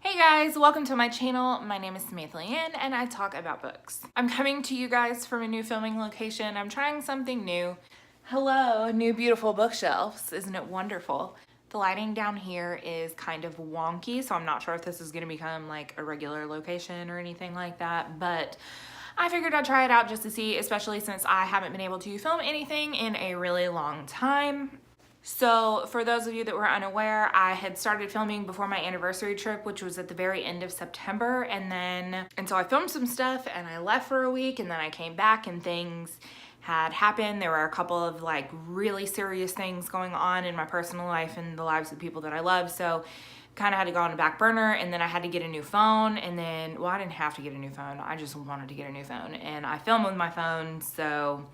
Hey guys, welcome to my channel. My name is Leighanne and I talk about books. I'm coming to you guys from a new filming location. I'm trying something new. Hello, new beautiful bookshelves. Isn't it wonderful? The lighting down here is kind of wonky, so I'm not sure if this is gonna become like a regular location or anything like that, but I figured I'd try it out just to see, especially since I haven't been able to film anything in a really long time. So for those of you that were unaware, I had started filming before my anniversary trip, which was at the very end of September. And so I filmed some stuff and I left for a week, and then I came back and things had happened. There were a couple of like really serious things going on in my personal life and the lives of people that I love. So kind of had to go on the back burner, and then I had to get a new phone. And then, well, I didn't have to get a new phone. I just wanted to get a new phone, and I film with my phone. So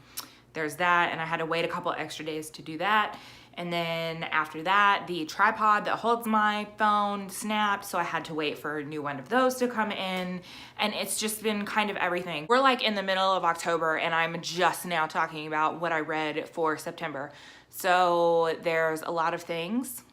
there's that. And I had to wait a couple extra days to do that. And then after that, the tripod that holds my phone snapped, so I had to wait for a new one of those to come in. And it's just been kind of everything. We're like in the middle of October, and I'm just now talking about what I read for September. So there's a lot of things,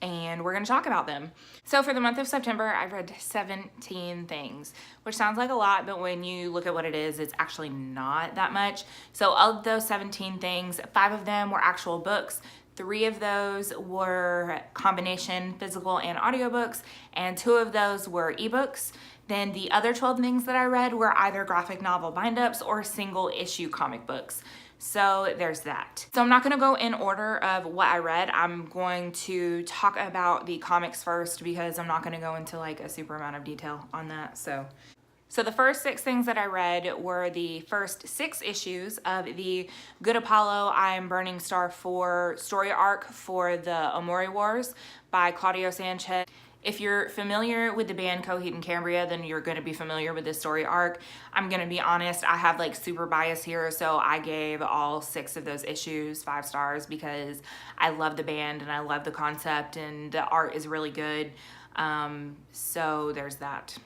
and we're gonna talk about them. So for the month of September, I read 17 things, which sounds like a lot, but when you look at what it is, it's actually not that much. So of those 17 things, 5 of them were actual books. 3 of those were combination physical and audiobooks, and 2 of those were ebooks. Then the other 12 things that I read were either graphic novel bind-ups or single issue comic books. So there's that. So I'm not gonna go in order of what I read. I'm going to talk about the comics first because I'm not gonna go into like a super amount of detail on that. So the first 6 things that I read were the first 6 issues of the Good Apollo, I Am Burning Star 4 story arc for the Amori Wars by Claudio Sanchez. If you're familiar with the band Coheed and Cambria, then you're gonna be familiar with this story arc. I'm gonna be honest, I have like super bias here, so I gave all 6 of those issues 5 stars because I love the band and I love the concept and the art is really good. So there's that.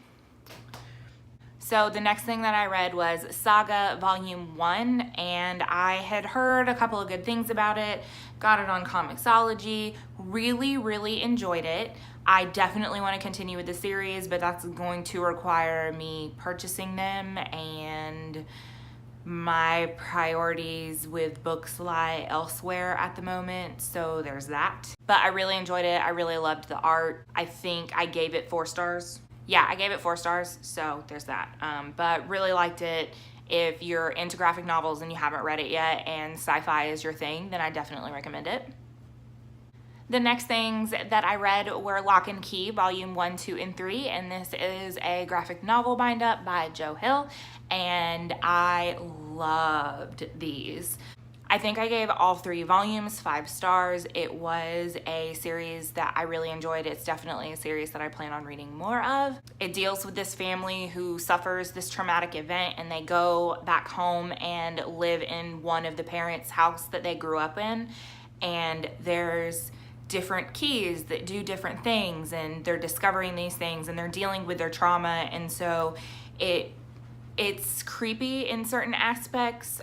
So the next thing that I read was Saga Volume 1, and I had heard a couple of good things about it, got it on Comixology, really enjoyed it. I definitely want to continue with the series, but that's going to require me purchasing them, and my priorities with books lie elsewhere at the moment, so there's that. But I really enjoyed it. I really loved the art. I think I gave it 4 stars. Yeah, I gave it 4 stars, so there's that. But really liked it. If you're into graphic novels and you haven't read it yet and sci-fi is your thing, then I definitely recommend it. The next things that I read were Lock and Key, Volume 1, 2, and 3, and this is a graphic novel bind-up by Joe Hill, and I loved these. I think I gave all 3 volumes 5 stars. It was a series that I really enjoyed. It's definitely a series that I plan on reading more of. It deals with this family who suffers this traumatic event, and they go back home and live in one of the parents' house that they grew up in, and there's different keys that do different things, and they're discovering these things and they're dealing with their trauma, and so it's creepy in certain aspects.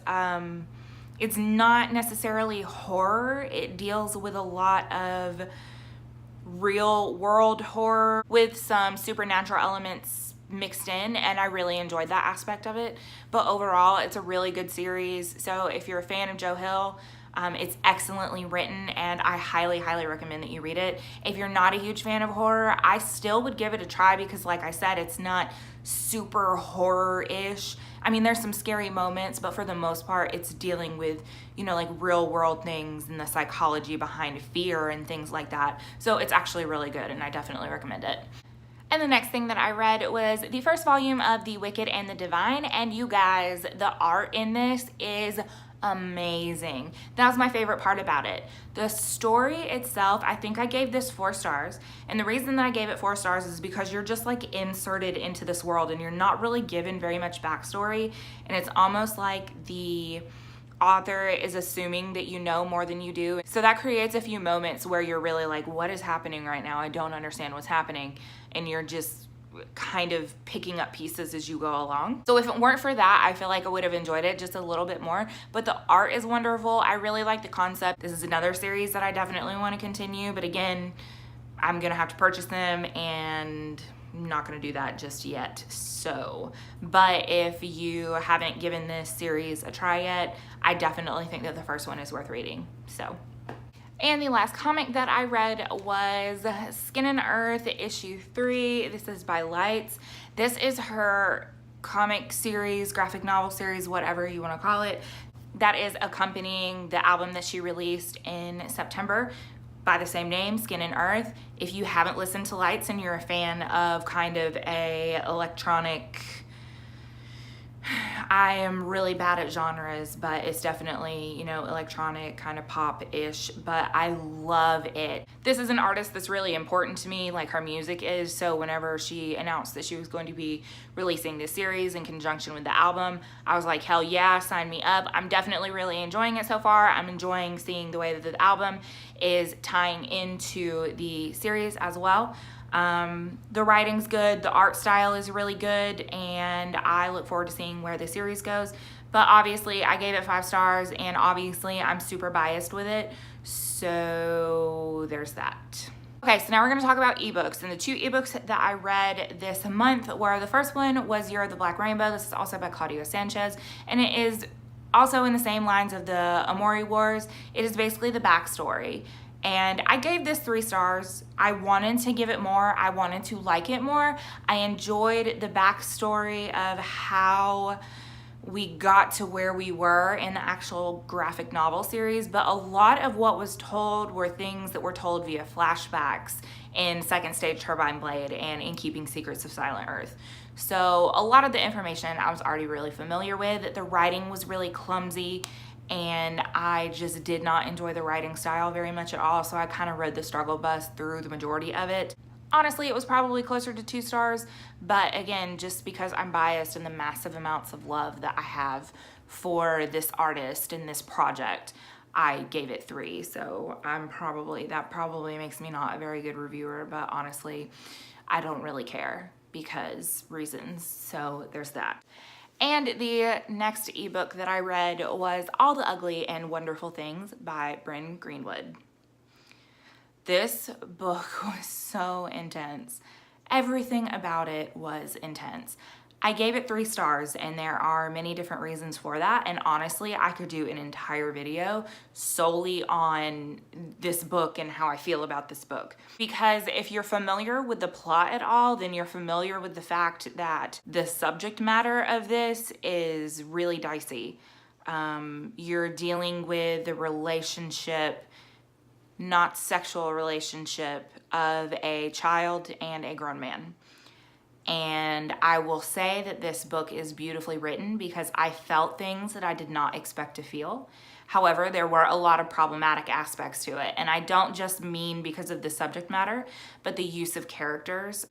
It's not necessarily horror. It deals with a lot of real world horror with some supernatural elements mixed in, and I really enjoyed that aspect of it. But overall, it's a really good series. So if you're a fan of Joe Hill, it's excellently written, and I highly recommend that you read it. If you're not a huge fan of horror, I still would give it a try because, like I said, it's not super horror-ish. I mean, there's some scary moments, but for the most part, it's dealing with, you know, like real world things and the psychology behind fear and things like that. So it's actually really good, and I definitely recommend it. And the next thing that I read was the first volume of The Wicked and the Divine, and you guys, the art in this is amazing. That was my favorite part about it. The story itself, I think I gave this 4 stars, and the reason that I gave it 4 stars is because you're just like inserted into this world and you're not really given very much backstory, and it's almost like the author is assuming that you know more than you do. So that creates a few moments where you're really like, what is happening right now? I don't understand what's happening, and you're just kind of picking up pieces as you go along. So if it weren't for that, I feel like I would have enjoyed it just a little bit more, but the art is wonderful. I really like the concept. This is another series that I definitely want to continue, but again, I'm gonna have to purchase them, and I'm not gonna do that just yet. So, but if you haven't given this series a try yet, I definitely think that the first one is worth reading. So, and the last comic that I read was Skin and Earth issue 3. This is by Lights. This is her comic series, graphic novel series, whatever you want to call it, that is accompanying the album that she released in September by the same name, Skin and Earth. If you haven't listened to Lights and you're a fan of kind of a electronic, I am really bad at genres, but it's definitely, you know, electronic, kind of pop-ish, but I love it. This is an artist that's really important to me, like her music is, so whenever she announced that she was going to be releasing this series in conjunction with the album, I was like, hell yeah, sign me up. I'm definitely really enjoying it so far. I'm enjoying seeing the way that the album is tying into the series as well. The writing's good, the art style is really good, and I look forward to seeing where the series goes. But obviously I gave it 5 stars, and obviously I'm super biased with it, so there's that. Okay, so now we're gonna talk about ebooks, and the 2 ebooks that I read this month were, the first one was Year of the Black Rainbow. This is also by Claudio Sanchez, and it is also in the same lines of the Amori Wars. It is basically the backstory. And I gave this 3 stars. I wanted to give it more. I wanted to like it more. I enjoyed the backstory of how we got to where we were in the actual graphic novel series, but a lot of what was told were things that were told via flashbacks in Second Stage Turbine Blade and in Keeping Secrets of Silent Earth. So a lot of the information I was already really familiar with. The writing was really clumsy, and I just did not enjoy the writing style very much at all, so I kind of rode the struggle bus through the majority of it. Honestly, it was probably closer to 2 stars, but again, just because I'm biased and the massive amounts of love that I have for this artist and this project, I gave it 3, so that probably makes me not a very good reviewer, but honestly, I don't really care because reasons, so there's that. And the next ebook that I read was All the Ugly and Wonderful Things by Bryn Greenwood. This book was so intense. Everything about it was intense. I gave it 3 stars, and there are many different reasons for that, and honestly, I could do an entire video solely on this book and how I feel about this book. Because if you're familiar with the plot at all, then you're familiar with the fact that the subject matter of this is really dicey. You're dealing with the relationship, not sexual relationship, of a child and a grown man. And I will say that this book is beautifully written because I felt things that I did not expect to feel. However, there were a lot of problematic aspects to it. And I don't just mean because of the subject matter, but the use of characters.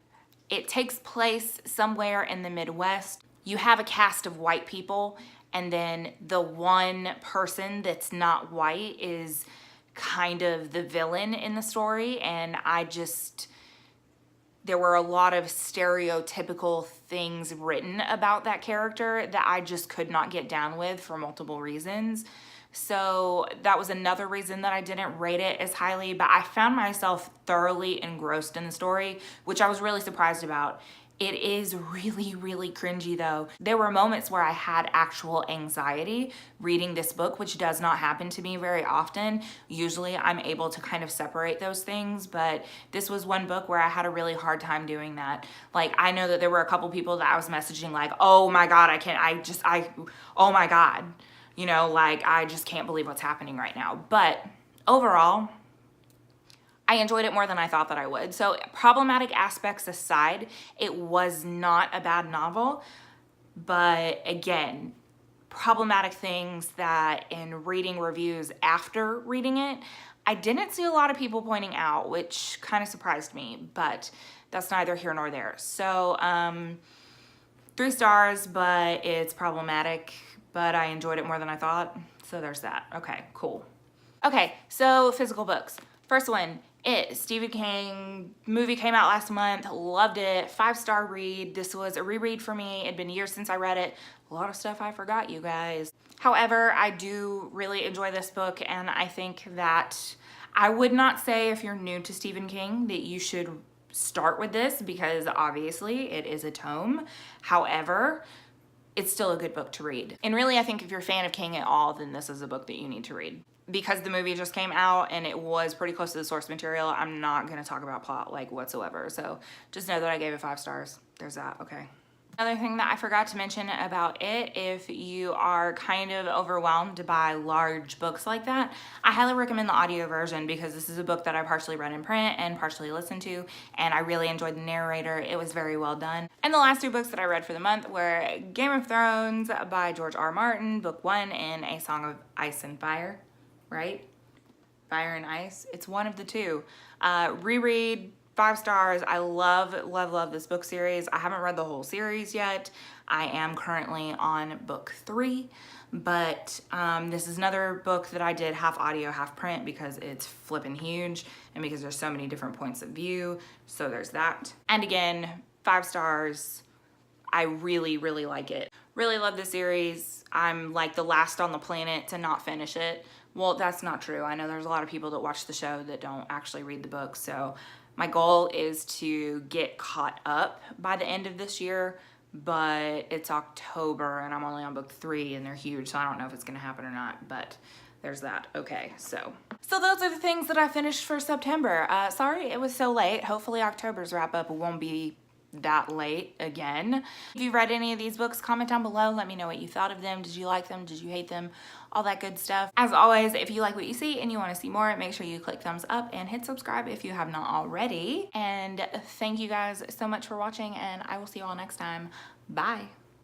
It takes place somewhere in the Midwest. You have a cast of white people, and then the one person that's not white is kind of the villain in the story. And there were a lot of stereotypical things written about that character that I just could not get down with for multiple reasons. So that was another reason that I didn't rate it as highly, but I found myself thoroughly engrossed in the story, which I was really surprised about. It is really, really cringy though. There were moments where I had actual anxiety reading this book, which does not happen to me very often. Usually I'm able to kind of separate those things, but this was one book where I had a really hard time doing that. Like, I know that there were a couple people that I was messaging like, oh my God, oh my God. You know, like, I just can't believe what's happening right now. But overall, I enjoyed it more than I thought that I would. So problematic aspects aside, it was not a bad novel. But again, problematic things that in reading reviews after reading it, I didn't see a lot of people pointing out, which kind of surprised me, but that's neither here nor there. So 3 stars, but it's problematic, but I enjoyed it more than I thought. So there's that. Okay, cool. Okay, so physical books. First one, It, Stephen King, movie came out last month, loved it, 5-star read. This was a reread for me. It'd been years since I read it. A lot of stuff I forgot, you guys. However, I do really enjoy this book, and I think that I would not say if you're new to Stephen King that you should start with this, because obviously it is a tome. However, it's still a good book to read. And really, I think if you're a fan of King at all, then this is a book that you need to read. Because the movie just came out and it was pretty close to the source material, I'm not gonna talk about plot like whatsoever. So just know that I gave it 5 stars. There's that, okay. Another thing that I forgot to mention about it, if you are kind of overwhelmed by large books like that, I highly recommend the audio version, because this is a book that I partially read in print and partially listened to, and I really enjoyed the narrator. It was very well done. And the last 2 books that I read for the month were Game of Thrones by George R. Martin, book 1, and A Song of Ice and Fire, right? Fire and Ice, it's one of the 2. Reread, 5 stars. I love this book series. I haven't read the whole series yet. I am currently on book 3, but this is another book that I did half audio, half print, because it's flipping huge and because there's so many different points of view. So there's that. And again, 5 stars. I really like it. Really love the series. I'm like the last on the planet to not finish it. Well, that's not true. I know there's a lot of people that watch the show that don't actually read the book. So my goal is to get caught up by the end of this year, but it's October and I'm only on book 3 and they're huge, so I don't know if it's gonna happen or not, but there's that. Okay, so those are the things that I finished for September. Sorry it was so late. Hopefully October's wrap up won't be that late again. If you read any of these books, comment down below. Let me know what you thought of them. Did you like them? Did you hate them? All that good stuff. As always, if you like what you see and you want to see more, make sure you click thumbs up and hit subscribe if you have not already. And thank you guys so much for watching, and I will see you all next time. Bye.